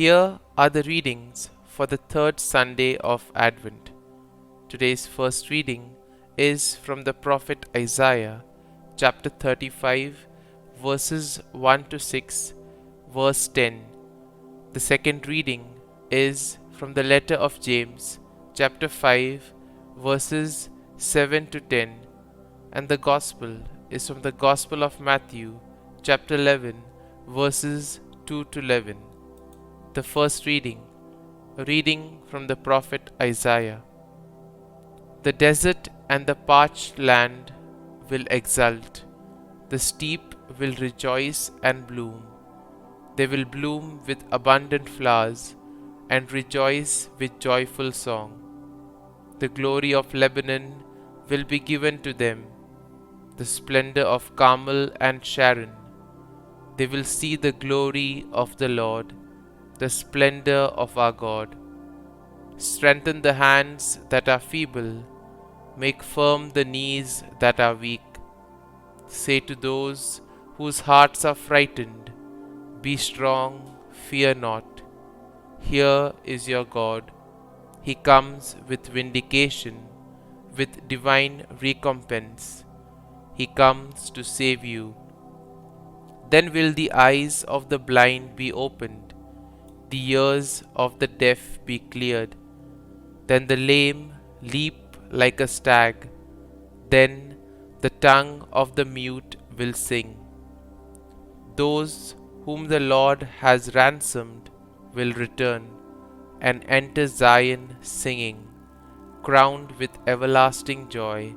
Here are the readings for the third Sunday of Advent. Today's first reading is from the prophet Isaiah, chapter 35, verses 1 to 6, verse 10. The second reading is from the letter of James, chapter 5, verses 7 to 10, and the Gospel is from the Gospel of Matthew, chapter 11, verses 2 to 11. The first reading, a reading from the prophet Isaiah. The desert and the parched land will exult, the steppe will rejoice and bloom. They will bloom with abundant flowers and rejoice with joyful song. The glory of Lebanon will be given to them, the splendor of Carmel and Sharon. They will see the glory of the Lord, the splendor of our God. Strengthen the hands that are feeble, make firm the knees that are weak. Say to those whose hearts are frightened, be strong, fear not. Here is your God. He comes with vindication, with divine recompense. He comes to save you. Then will the eyes of the blind be opened, the ears of the deaf be cleared. Then the lame leap like a stag. Then the tongue of the mute will sing. Those whom the Lord has ransomed will return and enter Zion singing, crowned with everlasting joy.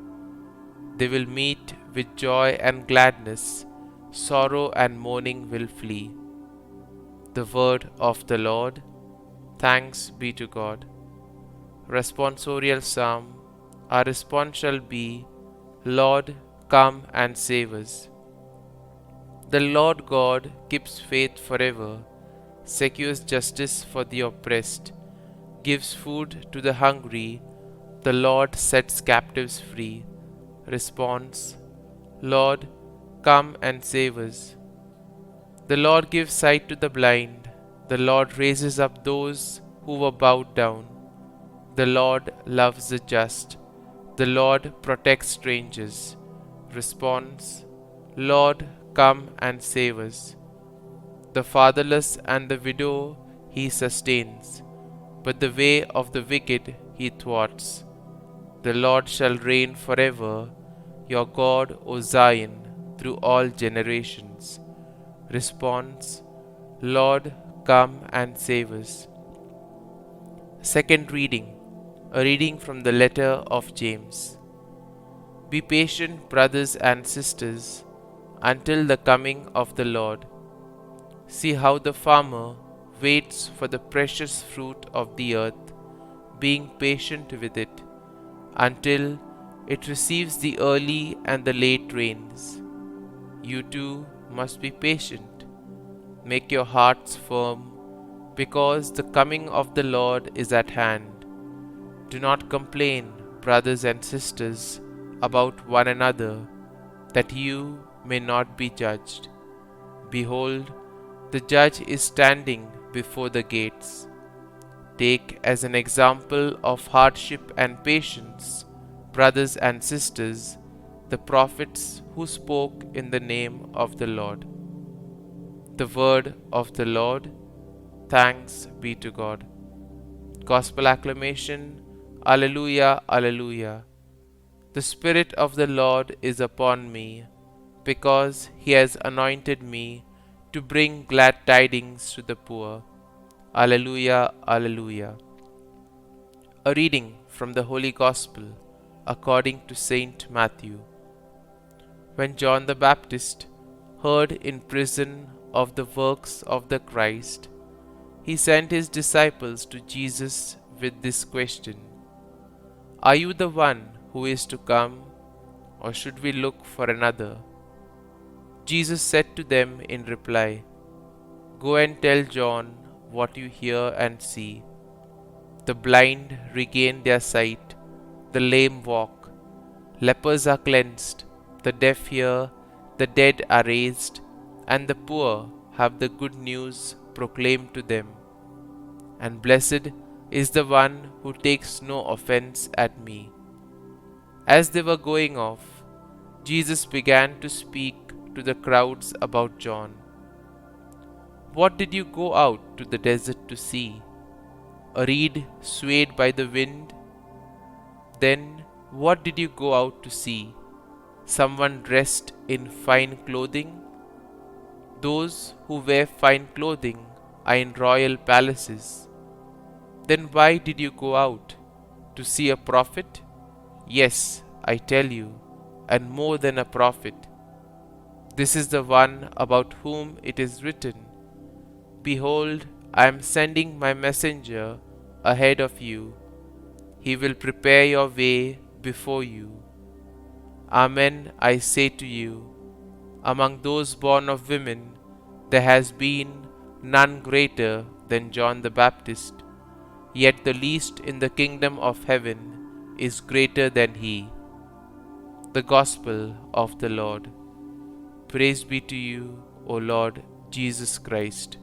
They will meet with joy and gladness, sorrow and mourning will flee. The word of the Lord. Thanks be to God. Responsorial Psalm. Our response shall be, Lord, come and save us. The Lord God keeps faith forever, secures justice for the oppressed, gives food to the hungry. The Lord sets captives free. Response: Lord, come and save us. The Lord gives sight to the blind. The Lord raises up those who were bowed down. The Lord loves the just. The Lord protects strangers. Response: Lord, come and save us. The fatherless and the widow he sustains, but the way of the wicked he thwarts. The Lord shall reign forever, your God, O Zion, through all generations. Response: Lord, come and save us. Second reading, a reading from the letter of James. Be patient, brothers and sisters, until the coming of the Lord. See how the farmer waits for the precious fruit of the earth, being patient with it, until it receives the early and the late rains. You too must be patient. Make your hearts firm, because the coming of the Lord is at hand. Do not complain, brothers and sisters, about one another, that you may not be judged. Behold, the judge is standing before the gates. Take as an example of hardship and patience, brothers and sisters, the prophets who spoke in the name of the Lord. The word of the Lord. Thanks be to God. Gospel acclamation. Alleluia, Alleluia. The Spirit of the Lord is upon me, because he has anointed me to bring glad tidings to the poor. Alleluia, Alleluia. A reading from the Holy Gospel according to Saint Matthew. When John the Baptist heard in prison of the works of the Christ, he sent his disciples to Jesus with this question: Are you the one who is to come, or should we look for another? Jesus said to them in reply, Go and tell John what you hear and see. The blind regain their sight, the lame walk, lepers are cleansed, the deaf hear, the dead are raised, and the poor have the good news proclaimed to them. and blessed is the one who takes no offense at me." As they were going off, Jesus began to speak to the crowds about John. "What did you go out to the desert to see? A reed swayed by the wind? Then what did you go out to see? Someone dressed in fine clothing? Those who wear fine clothing are in royal palaces. Then why did you go out? To see a prophet? Yes, I tell you, and more than a prophet. This is the one about whom it is written, 'Behold, I am sending my messenger ahead of you. He will prepare your way before you.' Amen, I say to you, among those born of women, there has been none greater than John the Baptist, yet the least in the kingdom of heaven is greater than he." The Gospel of the Lord. Praise be to you, O Lord Jesus Christ.